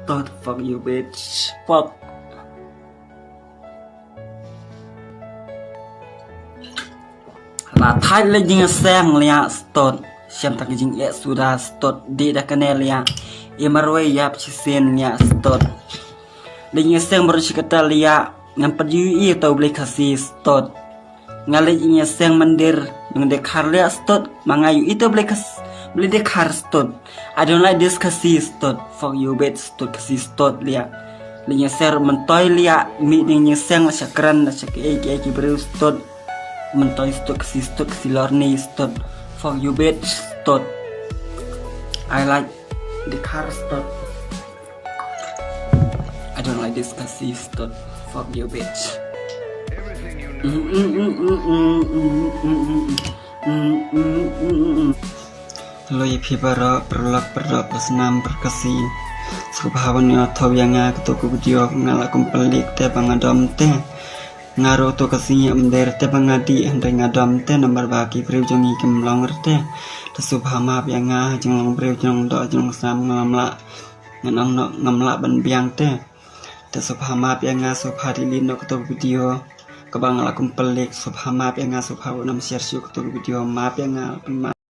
stop fuck you bitch fuck là thái lên những sang lia stop xem tak jing ya sudah stop di dah kenal ya imarwe ya pcisen ya stop dengan sang bersikata lia ngampat yui atau boleh kasih stop ngalih ini sang mandir dengan dekar lia stop mangayu itu boleh dekar stop I don't like this kasih stop fuck you bitch stop kasih stop lia dengan sang mentoy lia mi dengan sang sakran eki beri stop mentoy stop kasih lorni stop fuck you bitch stop I like the car stop I don't like this kasih stop fuck you bitch Loy pibara perlak bersenam berkasih Subhawan atau yang ketuku video ngalakum pelik te bangadom te ngaruh tu kasih amder te bangadi andre ngadom te nomor bagi priujongi kemlong te te subhama yang jeng priujong do jeng sam ngamla ban biang te subhama yang subhadilin do ketuku video kebang ngalakum pelik subhama yang subhawan nam share ketuku video maaf yang